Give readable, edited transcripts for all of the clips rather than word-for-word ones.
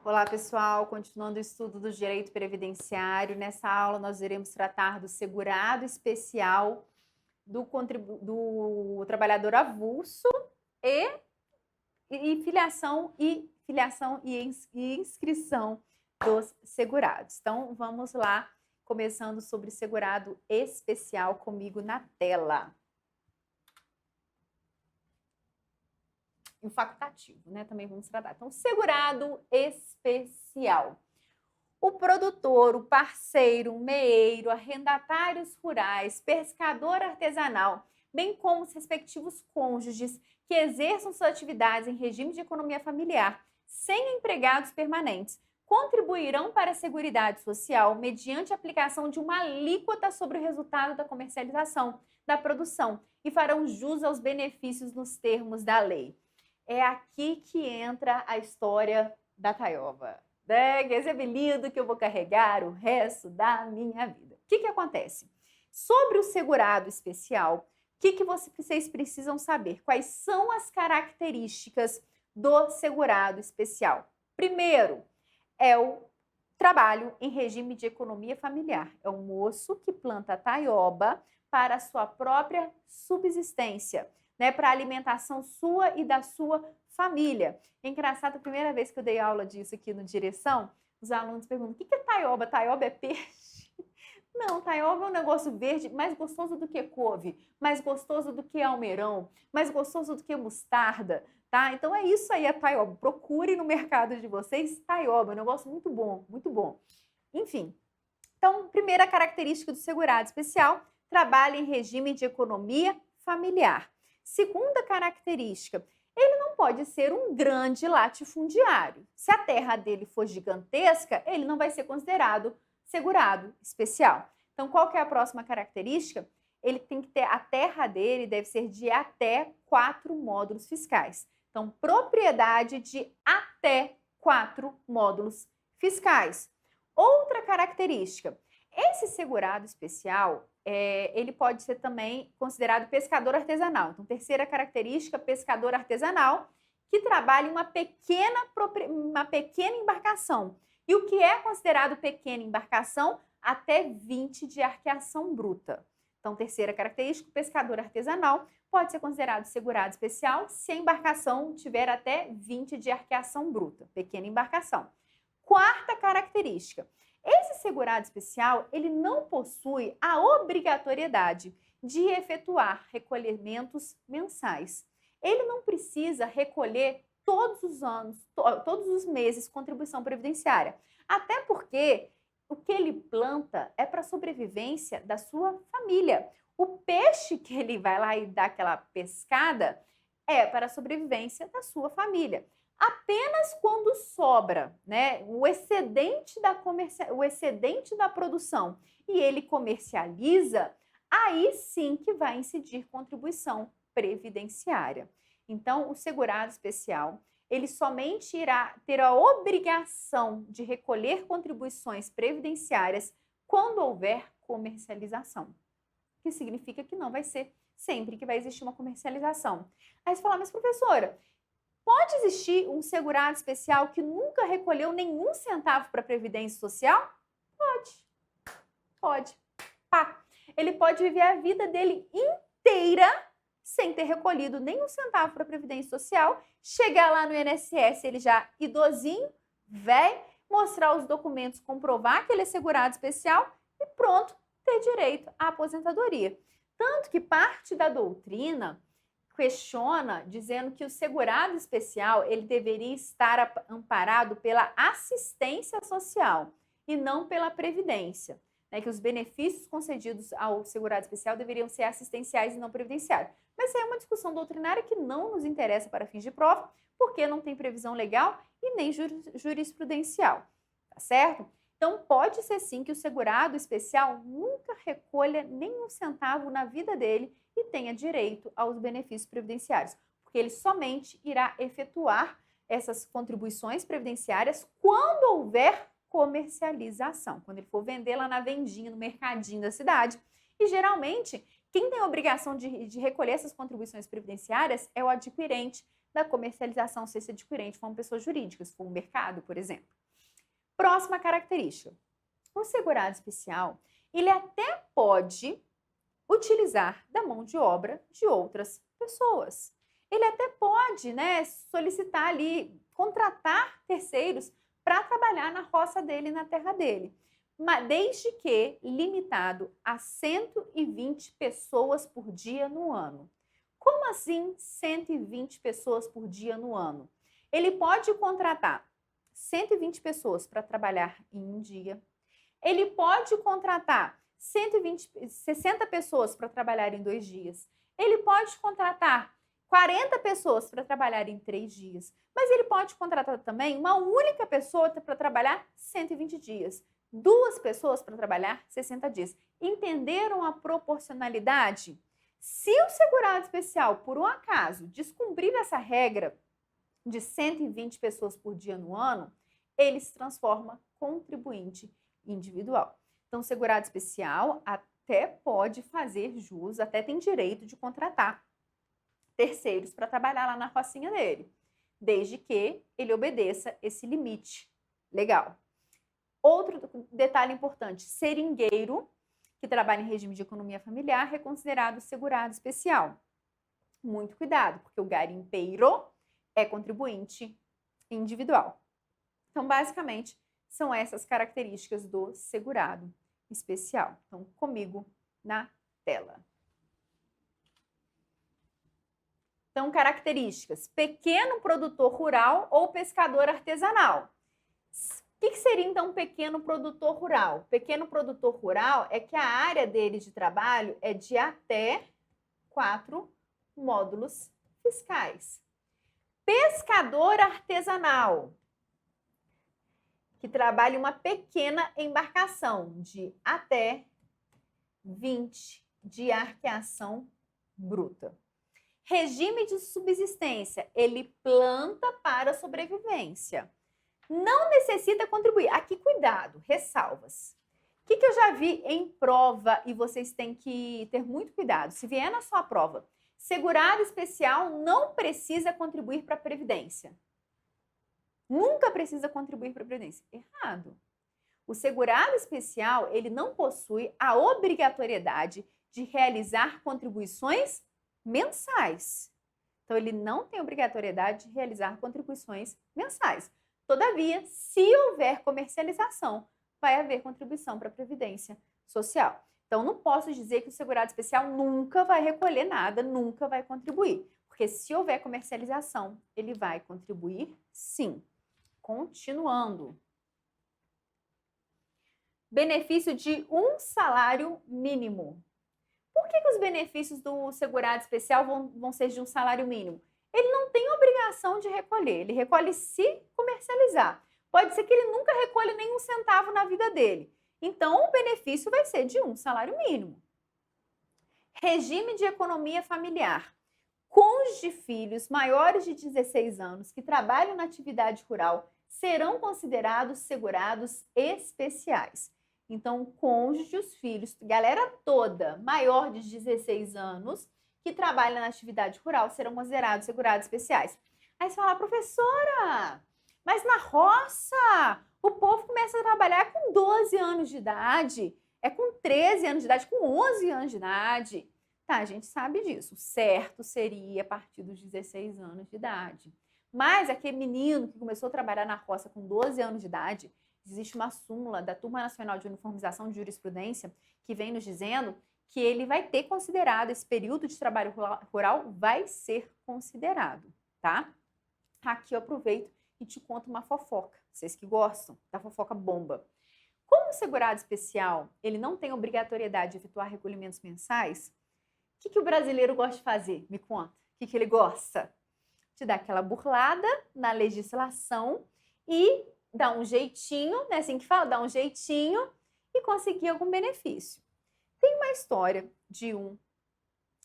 Olá, pessoal. Continuando o estudo do direito previdenciário. Nessa aula, nós iremos tratar do segurado especial, do trabalhador avulso e, filiação e inscrição dos segurados. Então, vamos lá, começando sobre segurado especial comigo na tela. O facultativo, né? Também vamos tratar. Então, segurado especial. O produtor, o parceiro, o meeiro, arrendatários rurais, pescador artesanal, bem como os respectivos cônjuges que exerçam suas atividades em regime de economia familiar, sem empregados permanentes, contribuirão para a Seguridade Social mediante a aplicação de uma alíquota sobre o resultado da comercialização, da produção, e farão jus aos benefícios nos termos da lei. É aqui que entra a história da taioba, né? Esse apelido que eu vou carregar o resto da minha vida. O que acontece? Sobre o segurado especial, o que vocês precisam saber? Quais são as características do segurado especial? Primeiro, é o trabalho em regime de economia familiar. É um moço que planta taioba para a sua própria subsistência, né, para a alimentação sua e da sua família. É engraçado, a primeira vez que eu dei aula disso aqui no Direção, os alunos perguntam, o que é taioba? Taioba é peixe? Não, taioba é um negócio verde mais gostoso do que couve, mais gostoso do que almeirão, mais gostoso do que mostarda, tá? Então é isso aí, a taioba. Procure no mercado de vocês taioba, é um negócio muito bom, muito bom. Enfim, então, primeira característica do segurado especial, trabalha em regime de economia familiar. Segunda característica, ele não pode ser um grande latifundiário. Se a terra dele for gigantesca, ele não vai ser considerado segurado especial. Então, qual que é a próxima característica? Ele tem que ter, a terra dele deve ser de até 4 módulos fiscais. Então, propriedade de até 4 módulos fiscais. Outra característica, esse segurado especial, ele pode ser também considerado pescador artesanal. Então, terceira característica, pescador artesanal, que trabalha em uma pequena embarcação. E o que é considerado pequena embarcação? Até 20 de arqueação bruta. Então, terceira característica, pescador artesanal pode ser considerado segurado especial se a embarcação tiver até 20 de arqueação bruta, pequena embarcação. Quarta característica, esse segurado especial, ele não possui a obrigatoriedade de efetuar recolhimentos mensais. Ele não precisa recolher todos os meses contribuição previdenciária. Até porque o que ele planta é para a sobrevivência da sua família. O peixe que ele vai lá e dá aquela pescada é para a sobrevivência da sua família. Apenas quando sobra, né, o excedente da produção e ele comercializa, aí sim que vai incidir contribuição previdenciária. Então, o segurado especial, ele somente irá ter a obrigação de recolher contribuições previdenciárias quando houver comercialização, o que significa que não vai ser sempre que vai existir uma comercialização. Aí você fala, mas professora, pode existir um segurado especial que nunca recolheu nenhum centavo para a Previdência Social? Pode. Pode. Pá. Ele pode viver a vida dele inteira sem ter recolhido nenhum centavo para a Previdência Social, chegar lá no INSS, ele já idosinho, velho, mostrar os documentos, comprovar que ele é segurado especial e pronto, ter direito à aposentadoria. Tanto que parte da doutrina questiona dizendo que o segurado especial ele deveria estar amparado pela assistência social e não pela previdência, né? Que os benefícios concedidos ao segurado especial deveriam ser assistenciais e não previdenciários. Mas isso é uma discussão doutrinária que não nos interessa para fins de prova, porque não tem previsão legal e nem jurisprudencial, tá certo? Então, pode ser sim que o segurado especial nunca recolha nenhum centavo na vida dele e tenha direito aos benefícios previdenciários, porque ele somente irá efetuar essas contribuições previdenciárias quando houver comercialização, quando ele for vender lá na vendinha, no mercadinho da cidade. E, geralmente, quem tem a obrigação de recolher essas contribuições previdenciárias é o adquirente da comercialização, se esse adquirente for uma pessoa jurídica, se for um mercado, por exemplo. Próxima característica. O segurado especial, ele até pode utilizar da mão de obra de outras pessoas. Ele até pode, né, solicitar ali, contratar terceiros para trabalhar na roça dele, na terra dele, mas desde que limitado a 120 pessoas por dia no ano. Como assim 120 pessoas por dia no ano? Ele pode contratar 120 pessoas para trabalhar em um dia. Ele pode contratar 60 pessoas para trabalhar em 2 dias. Ele pode contratar 40 pessoas para trabalhar em 3 dias. Mas ele pode contratar também uma única pessoa para trabalhar 120 dias. 2 pessoas para trabalhar 60 dias. Entenderam a proporcionalidade? Se o segurado especial, por um acaso, descumprir essa regra de 120 pessoas por dia no ano, ele se transforma contribuinte individual. Então, o segurado especial até pode fazer jus, até tem direito de contratar terceiros para trabalhar lá na rocinha dele, desde que ele obedeça esse limite legal. Outro detalhe importante, seringueiro, que trabalha em regime de economia familiar, é considerado segurado especial. Muito cuidado, porque o garimpeiro é contribuinte individual. Então, basicamente, são essas características do segurado especial. Então, comigo na tela. Então, características: pequeno produtor rural ou pescador artesanal. O que seria, então, um pequeno produtor rural? Pequeno produtor rural é que a área dele de trabalho é de até 4 módulos fiscais. Pescador artesanal, que trabalha em uma pequena embarcação de até 20 de arqueação bruta. Regime de subsistência, ele planta para sobrevivência. Não necessita contribuir. Aqui, cuidado, ressalvas. O que eu já vi em prova e vocês têm que ter muito cuidado? Se vier na sua prova, segurado especial não precisa contribuir para a Previdência. Nunca precisa contribuir para a Previdência. Errado. O segurado especial, ele não possui a obrigatoriedade de realizar contribuições mensais. Então, ele não tem obrigatoriedade de realizar contribuições mensais. Todavia, se houver comercialização, vai haver contribuição para a Previdência Social. Então, não posso dizer que o segurado especial nunca vai recolher nada, nunca vai contribuir. Porque se houver comercialização, ele vai contribuir sim. Continuando. Benefício de um salário mínimo. Por que os benefícios do segurado especial vão ser de um salário mínimo? Ele não tem obrigação de recolher, ele recolhe se comercializar. Pode ser que ele nunca recolha nenhum centavo na vida dele. Então, o benefício vai ser de um salário mínimo. Regime de economia familiar. Cônjuges de filhos maiores de 16 anos que trabalham na atividade rural serão considerados segurados especiais. Então, cônjuges, filhos, galera toda maior de 16 anos que trabalha na atividade rural serão considerados segurados especiais. Aí você fala, professora, mas na roça o povo começa a trabalhar com 12 anos de idade, é com 13 anos de idade, com 11 anos de idade. Tá, a gente sabe disso. O certo seria a partir dos 16 anos de idade. Mas aquele menino que começou a trabalhar na roça com 12 anos de idade, existe uma súmula da Turma Nacional de Uniformização de Jurisprudência que vem nos dizendo que ele vai ter considerado, esse período de trabalho rural vai ser considerado, tá? Aqui eu aproveito e te conto uma fofoca, vocês que gostam da fofoca bomba. Como o segurado especial, ele não tem obrigatoriedade de efetuar recolhimentos mensais, o que o brasileiro gosta de fazer? Me conta. O que ele gosta? De dar aquela burlada na legislação e dar um jeitinho, né? Assim que fala, dar um jeitinho e conseguir algum benefício. Tem uma história de um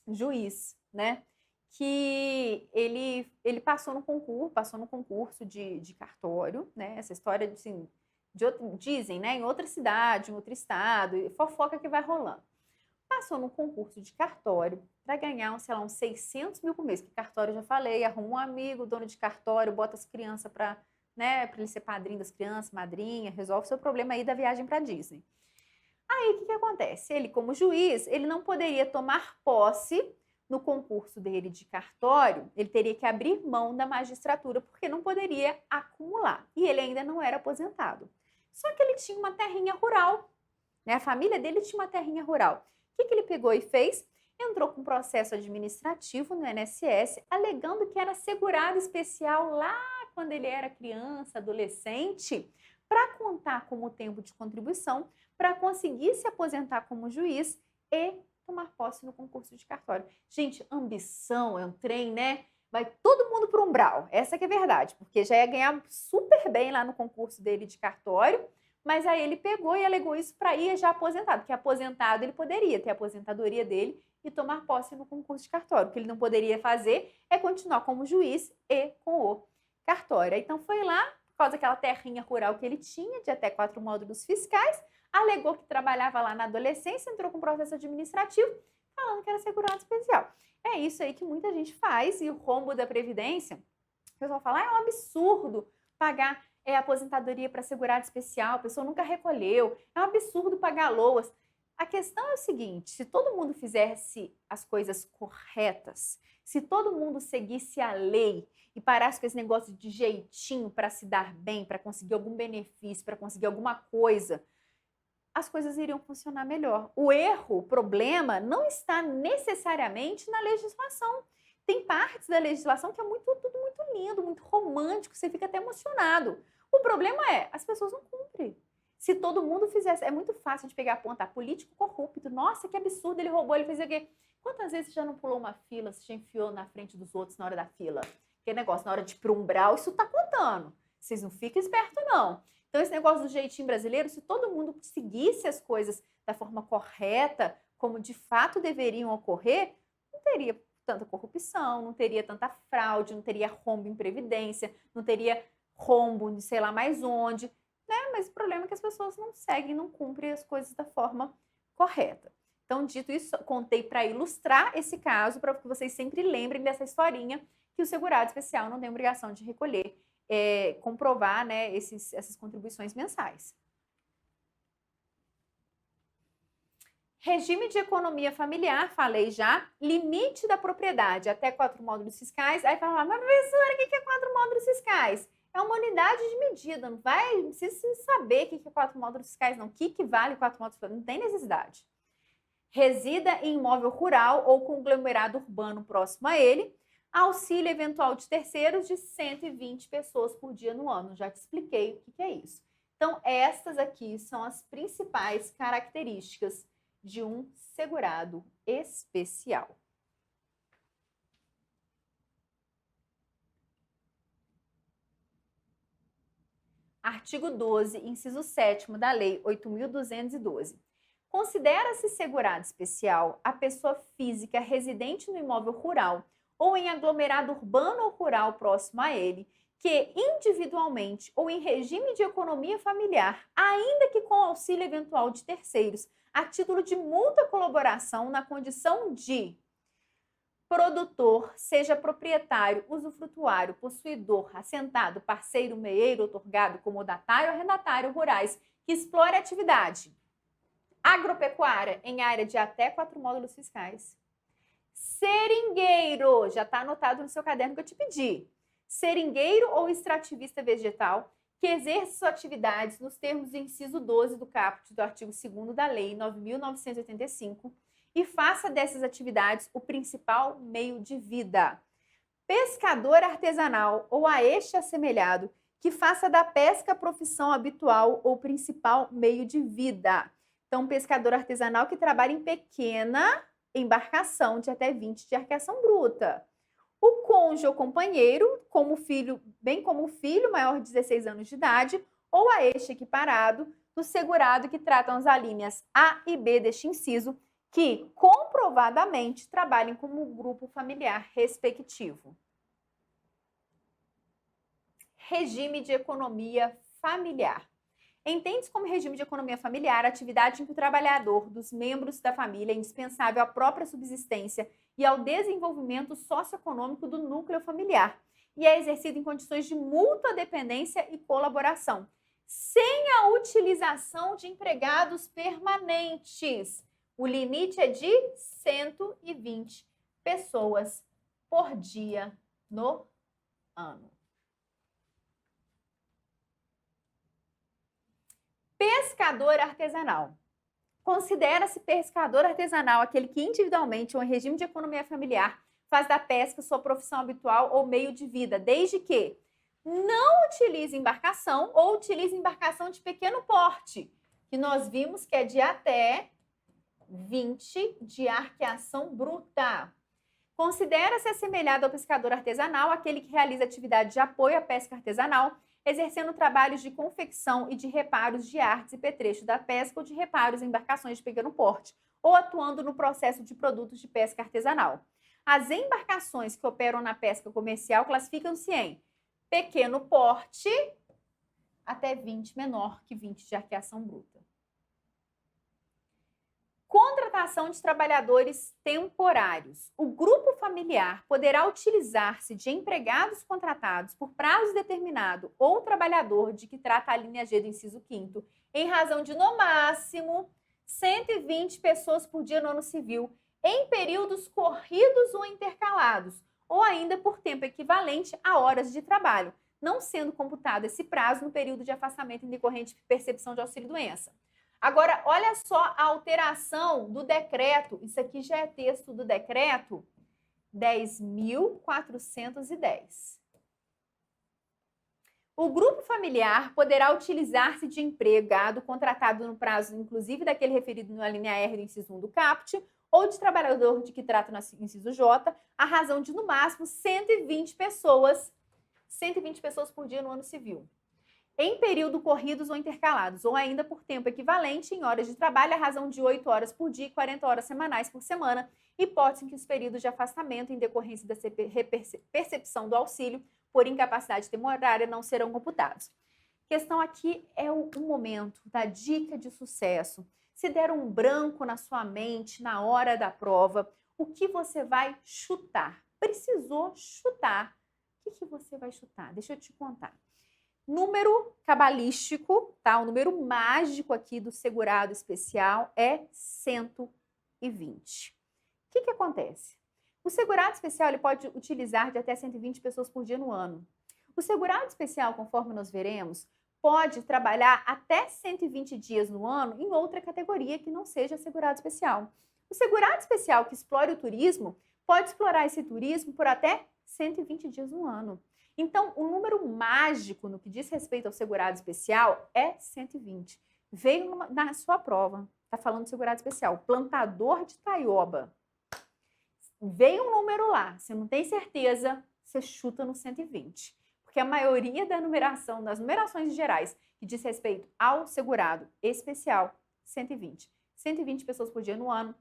juiz, né? Que ele passou no concurso de cartório, né? Essa história, assim, dizem, né? Em outra cidade, em outro estado, e fofoca que vai rolando. Passou no concurso de cartório para ganhar, sei lá, uns 600 mil por mês, que cartório, eu já falei, arruma um amigo, dono de cartório, bota as crianças para né, para ele ser padrinho das crianças, madrinha, resolve o seu problema aí da viagem para Disney. Aí, o que acontece? Ele, como juiz, ele não poderia tomar posse no concurso dele de cartório, ele teria que abrir mão da magistratura, porque não poderia acumular. E ele ainda não era aposentado. Só que ele tinha uma terrinha rural, né? A família dele tinha uma terrinha rural. O que ele pegou e fez? Entrou com processo administrativo no INSS, alegando que era segurado especial lá quando ele era criança, adolescente, para contar como tempo de contribuição, para conseguir se aposentar como juiz e tomar posse no concurso de cartório. Gente, ambição é um trem, né? Vai todo mundo para o umbral, essa que é a verdade, porque já ia ganhar super bem lá no concurso dele de cartório, mas aí ele pegou e alegou isso para ir já aposentado, porque aposentado ele poderia ter a aposentadoria dele e tomar posse no concurso de cartório. O que ele não poderia fazer é continuar como juiz e com o cartório. Então foi lá, por causa daquela terrinha rural que ele tinha, de até 4 módulos fiscais, alegou que trabalhava lá na adolescência, entrou com processo administrativo, falando que era segurado especial. É isso aí que muita gente faz, e o rombo da Previdência, o pessoal fala, é um absurdo pagar aposentadoria para segurado especial, a pessoa nunca recolheu, é um absurdo pagar LOAS. A questão é o seguinte, se todo mundo fizesse as coisas corretas, se todo mundo seguisse a lei e parasse com esse negócio de jeitinho para se dar bem, para conseguir algum benefício, para conseguir alguma coisa, as coisas iriam funcionar melhor. O erro, o problema, não está necessariamente na legislação. Tem partes da legislação que é tudo muito lindo, muito romântico, você fica até emocionado. O problema é, as pessoas não cumprem. Se todo mundo fizesse, é muito fácil de pegar a ponta, político corrupto, nossa, que absurdo, ele roubou, ele fez o quê? Quantas vezes você já não pulou uma fila, você já enfiou na frente dos outros na hora da fila? Que negócio, na hora de ir pro umbral, isso tá contando. Vocês não ficam espertos, não. Então, esse negócio do jeitinho brasileiro, se todo mundo seguisse as coisas da forma correta, como de fato deveriam ocorrer, não teria tanta corrupção, não teria tanta fraude, não teria rombo em previdência, não teria rombo de sei lá mais onde, né? Mas o problema é que as pessoas não seguem, não cumprem as coisas da forma correta. Então, dito isso, contei para ilustrar esse caso, para que vocês sempre lembrem dessa historinha, que o segurado especial não tem obrigação de recolher, comprovar, né, essas contribuições mensais. Regime de economia familiar, falei já, limite da propriedade até 4 módulos fiscais. Aí fala, mas professora, o que é 4 módulos fiscais? É uma unidade de medida, não precisa saber o que é 4 módulos fiscais, não. O que vale 4 módulos fiscais? Não tem necessidade. Resida em imóvel rural ou conglomerado urbano próximo a ele. Auxílio eventual de terceiros de 120 pessoas por dia no ano. Já te expliquei o que é isso. Então, estas aqui são as principais características de um segurado especial. Artigo 12, inciso 7º da Lei 8.212. Considera-se segurado especial a pessoa física residente no imóvel rural ou em aglomerado urbano ou rural próximo a ele, que individualmente ou em regime de economia familiar, ainda que com auxílio eventual de terceiros, a título de mútua colaboração na condição de produtor, seja proprietário, usufrutuário, possuidor, assentado, parceiro, meeiro, outorgado, comodatário, arrendatário rurais, que explore atividade agropecuária em área de até 4 módulos fiscais. Seringueiro, já está anotado no seu caderno que eu te pedi. Seringueiro ou extrativista vegetal que exerce suas atividades nos termos do inciso 12 do caput do artigo 2º da Lei 9.985 e faça dessas atividades o principal meio de vida. Pescador artesanal ou a este assemelhado que faça da pesca profissão habitual ou principal meio de vida. Então, pescador artesanal que trabalha em pequena embarcação de até 20 de arqueação bruta. O cônjuge ou companheiro, bem como o filho maior de 16 anos de idade, ou a este equiparado, do segurado que tratam as alíneas A e B deste inciso, que comprovadamente trabalhem como grupo familiar respectivo. Regime de economia familiar. Entende-se como regime de economia familiar a atividade em que o trabalhador dos membros da família é indispensável à própria subsistência e ao desenvolvimento socioeconômico do núcleo familiar, e é exercido em condições de mútua dependência e colaboração, sem a utilização de empregados permanentes. O limite é de 120 pessoas por dia no ano. Pescador artesanal. Considera-se pescador artesanal aquele que individualmente ou em regime de economia familiar faz da pesca sua profissão habitual ou meio de vida, desde que não utilize embarcação ou utilize embarcação de pequeno porte, que nós vimos que é de até 20 de arqueação bruta. Considera-se assemelhado ao pescador artesanal aquele que realiza atividade de apoio à pesca artesanal, exercendo trabalhos de confecção e de reparos de artes e petrechos da pesca ou de reparos em embarcações de pequeno porte, ou atuando no processo de produtos de pesca artesanal. As embarcações que operam na pesca comercial classificam-se em pequeno porte até 20, menor que 20 de arqueação bruta. Contratação de trabalhadores temporários. O grupo familiar poderá utilizar-se de empregados contratados por prazo determinado ou trabalhador de que trata a linha G do inciso 5º, em razão de, no máximo, 120 pessoas por dia no ano civil, em períodos corridos ou intercalados, ou ainda por tempo equivalente a horas de trabalho, não sendo computado esse prazo no período de afastamento em decorrente de percepção de auxílio-doença. Agora, olha só a alteração do decreto, isso aqui já é texto do decreto 10.410. O grupo familiar poderá utilizar-se de empregado contratado no prazo, inclusive daquele referido na linha R do inciso 1 do caput, ou de trabalhador de que trata no inciso J, a razão de, no máximo, 120 pessoas por dia no ano civil, em período corridos ou intercalados, ou ainda por tempo equivalente em horas de trabalho, a razão de 8 horas por dia e 40 horas semanais por semana, hipótese em que os períodos de afastamento em decorrência da percepção do auxílio por incapacidade temporária não serão computados. Questão aqui é o momento da dica de sucesso. Se der um branco na sua mente na hora da prova, o que você vai chutar? Precisou chutar. O que você vai chutar? Deixa eu te contar. Número cabalístico, tá? O número mágico aqui do segurado especial é 120. O que acontece? O segurado especial ele pode utilizar de até 120 pessoas por dia no ano. O segurado especial, conforme nós veremos, pode trabalhar até 120 dias no ano em outra categoria que não seja segurado especial. O segurado especial que explore o turismo pode explorar esse turismo por até 120 dias no ano. Então, o número mágico no que diz respeito ao segurado especial é 120. Veio na sua prova, está falando de segurado especial, plantador de taioba. Veio um número lá, você não tem certeza, você chuta no 120. Porque a maioria da numeração, das numerações gerais que diz respeito ao segurado especial, 120. 120 pessoas por dia no ano,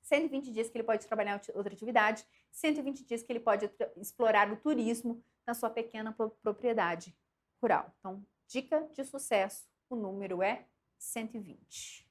120 dias que ele pode trabalhar em outra atividade, 120 dias que ele pode explorar o turismo na sua pequena propriedade rural. Então, dica de sucesso, o número é 120.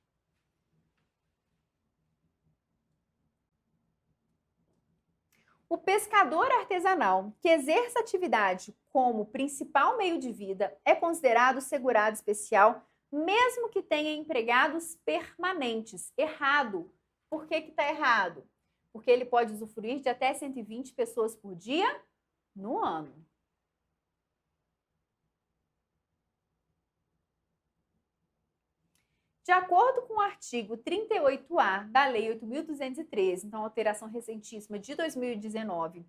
O pescador artesanal que exerce atividade como principal meio de vida é considerado segurado especial, mesmo que tenha empregados permanentes. Errado. Por que está errado? Porque ele pode usufruir de até 120 pessoas por dia no ano. De acordo com o artigo 38A da Lei 8.213, então alteração recentíssima de 2019,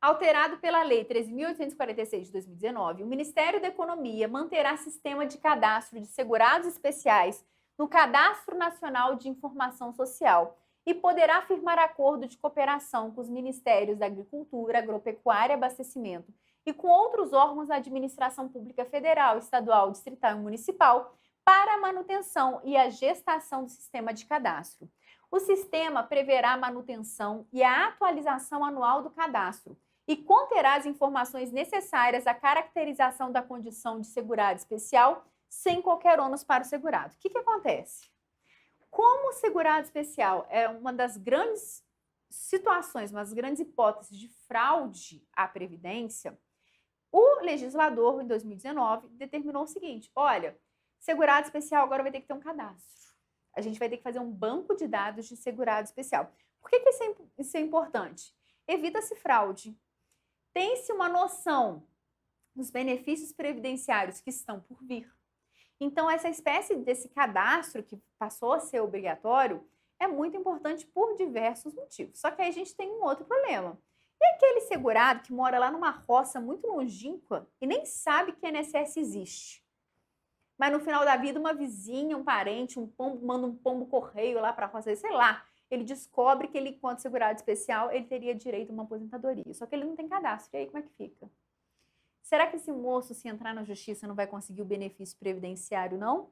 alterado pela Lei 13.846 de 2019, o Ministério da Economia manterá sistema de cadastro de segurados especiais no Cadastro Nacional de Informação Social e poderá firmar acordo de cooperação com os Ministérios da Agricultura, Agropecuária e Abastecimento e com outros órgãos da administração pública federal, estadual, distrital e municipal para a manutenção e a gestação do sistema de cadastro. O sistema preverá a manutenção e a atualização anual do cadastro e conterá as informações necessárias à caracterização da condição de segurado especial sem qualquer ônus para o segurado. O que acontece? Como o segurado especial é uma das grandes situações, uma das grandes hipóteses de fraude à Previdência, o legislador, em 2019, determinou o seguinte: olha, segurado especial agora vai ter que ter um cadastro. A gente vai ter que fazer um banco de dados de segurado especial. Por que isso é importante? Evita-se fraude. Tem-se uma noção dos benefícios previdenciários que estão por vir. Então, essa espécie desse cadastro que passou a ser obrigatório é muito importante por diversos motivos. Só que aí a gente tem um outro problema. E aquele segurado que mora lá numa roça muito longínqua e nem sabe que a INSS existe? Mas no final da vida, uma vizinha, um parente, um pombo, manda um pombo correio lá para a roça, sei lá, ele descobre que ele, enquanto segurado especial, ele teria direito a uma aposentadoria. Só que ele não tem cadastro. E aí, como é que fica? Será que esse moço, se entrar na justiça, não vai conseguir o benefício previdenciário, não?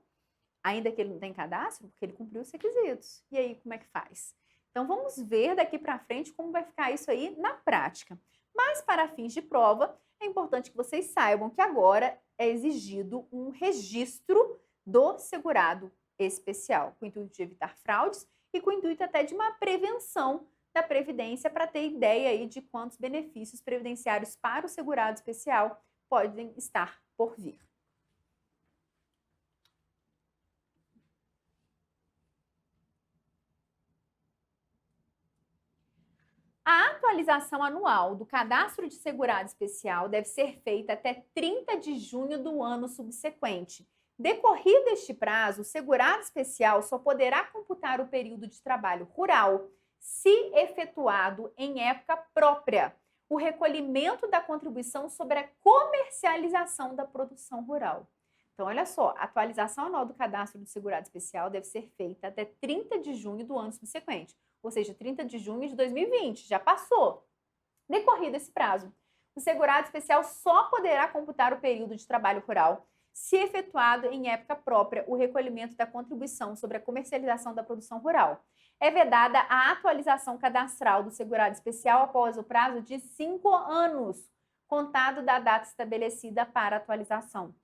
Ainda que ele não tenha cadastro, porque ele cumpriu os requisitos. E aí, como é que faz? Então, vamos ver daqui para frente como vai ficar isso aí na prática. Mas, para fins de prova, é importante que vocês saibam que agora é exigido um registro do segurado especial, com o intuito de evitar fraudes e com o intuito até de uma prevenção da Previdência para ter ideia aí de quantos benefícios previdenciários para o segurado especial podem estar por vir. A atualização anual do cadastro de segurado especial deve ser feita até 30 de junho do ano subsequente. Decorrido este prazo, o segurado especial só poderá computar o período de trabalho rural se efetuado em época própria o recolhimento da contribuição sobre a comercialização da produção rural. Então, olha só, a atualização anual do cadastro do segurado especial deve ser feita até 30 de junho do ano subsequente, ou seja, 30 de junho de 2020, já passou. Decorrido esse prazo, o segurado especial só poderá computar o período de trabalho rural se efetuado em época própria o recolhimento da contribuição sobre a comercialização da produção rural. É vedada a atualização cadastral do segurado especial após o prazo de 5 anos, contado da data estabelecida para atualização,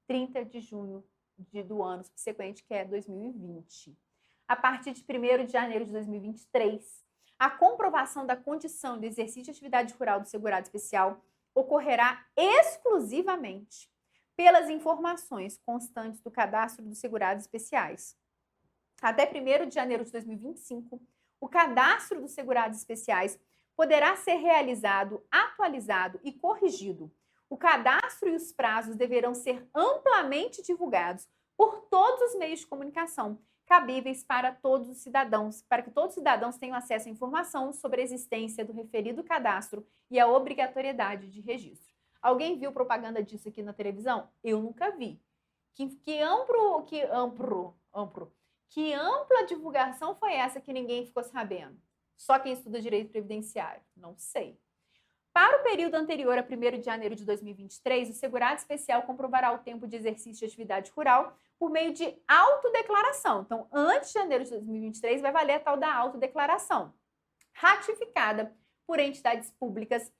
30 de junho do ano subsequente, que é 2020. A partir de 1º de janeiro de 2023, a comprovação da condição de exercício de atividade rural do segurado especial ocorrerá exclusivamente pelas informações constantes do cadastro dos segurados especiais. Até 1º de janeiro de 2025, o cadastro dos segurados especiais poderá ser realizado, atualizado e corrigido. O cadastro e os prazos deverão ser amplamente divulgados por todos os meios de comunicação cabíveis para todos os cidadãos, para que todos os cidadãos tenham acesso à informação sobre a existência do referido cadastro e a obrigatoriedade de registro. Alguém viu propaganda disso aqui na televisão? Eu nunca vi. Que ampla divulgação foi essa que ninguém ficou sabendo? Só quem estuda direito previdenciário? Não sei. Para o período anterior a 1º de janeiro de 2023, o segurado especial comprovará o tempo de exercício de atividade rural por meio de autodeclaração. Então, antes de janeiro de 2023, vai valer a tal da autodeclaração, ratificada por entidades públicas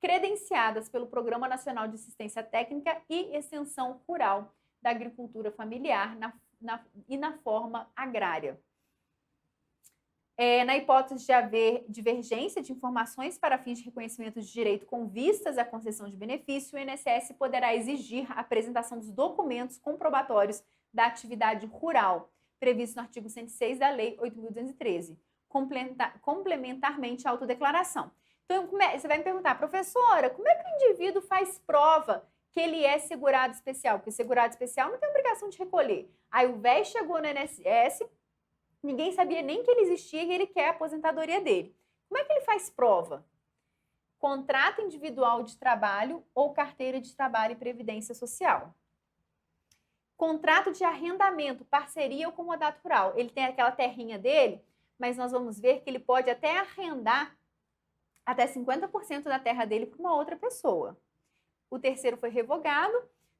credenciadas pelo Programa Nacional de Assistência Técnica e Extensão Rural da Agricultura Familiar e na forma agrária. Na hipótese de haver divergência de informações para fins de reconhecimento de direito com vistas à concessão de benefício, o INSS poderá exigir a apresentação dos documentos comprobatórios da atividade rural, previsto no artigo 106 da Lei 8.213, complementarmente à autodeclaração. Então, você vai me perguntar, professora, como é que o indivíduo faz prova que ele é segurado especial? Porque segurado especial não tem obrigação de recolher. Aí o velho chegou no INSS, ninguém sabia nem que ele existia e ele quer a aposentadoria dele. Como é que ele faz prova? Contrato individual de trabalho ou carteira de trabalho e previdência social. Contrato de arrendamento, parceria ou comodato rural. Ele tem aquela terrinha dele, mas nós vamos ver que ele pode até arrendar até 50% da terra dele para uma outra pessoa. O terceiro foi revogado.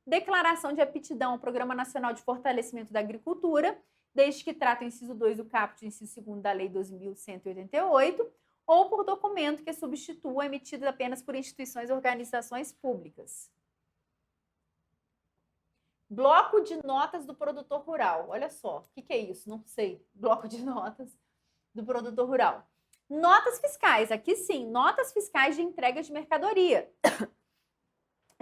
Declaração de aptidão ao Programa Nacional de Fortalecimento da Agricultura, desde que trata o inciso 2 do caput e inciso 2 da Lei 2.188, ou por documento que substitua emitido apenas por instituições e organizações públicas. Bloco de notas do produtor rural. Olha só, o que é isso? Não sei. Bloco de notas do produtor rural. Notas fiscais, aqui sim, notas fiscais de entrega de mercadoria.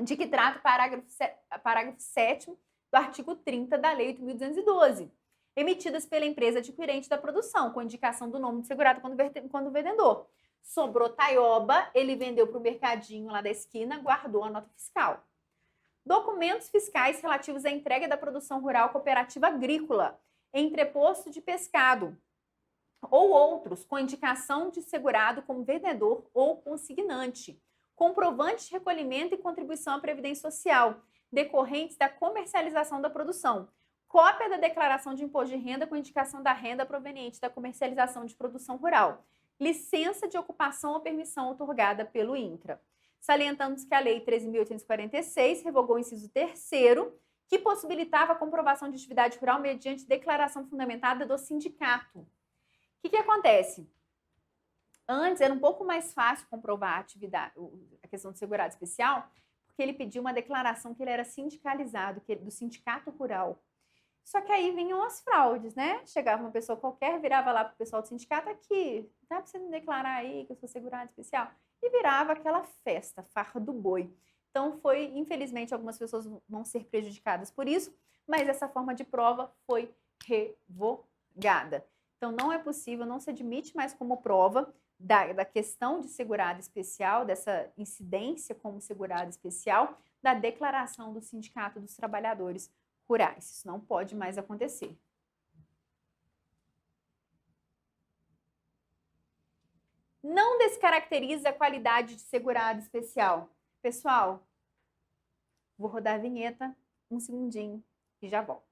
de que trata o parágrafo 7º do artigo 30 da Lei 8.212, emitidas pela empresa adquirente da produção, com indicação do nome do segurado quando vendedor. Sobrou taioba, ele vendeu para o mercadinho lá da esquina, guardou a nota fiscal. Documentos fiscais relativos à entrega da produção rural cooperativa agrícola, entreposto de pescado, ou outros, com indicação de segurado como vendedor ou consignante. Comprovante de recolhimento e contribuição à Previdência Social, decorrentes da comercialização da produção. Cópia da declaração de imposto de renda com indicação da renda proveniente da comercialização de produção rural. Licença de ocupação ou permissão outorgada pelo INCRA. Salientamos que a Lei 13.846 revogou o inciso 3º, que possibilitava a comprovação de atividade rural mediante declaração fundamentada do sindicato. O que acontece? Antes era um pouco mais fácil comprovar a questão do segurado especial, porque ele pediu uma declaração que ele era sindicalizado, do sindicato rural. Só que aí vinham as fraudes, né? Chegava uma pessoa qualquer, virava lá para o pessoal do sindicato, aqui, dá para você me declarar aí que eu sou segurado especial? E virava aquela festa, farra do boi. Então infelizmente, algumas pessoas vão ser prejudicadas por isso, mas essa forma de prova foi revogada. Então não é possível, não se admite mais como prova da questão de segurado especial, dessa incidência como segurado especial, da declaração do Sindicato dos Trabalhadores Rurais. Isso não pode mais acontecer. Não descaracteriza a qualidade de segurado especial. Pessoal, vou rodar a vinheta, um segundinho e já volto.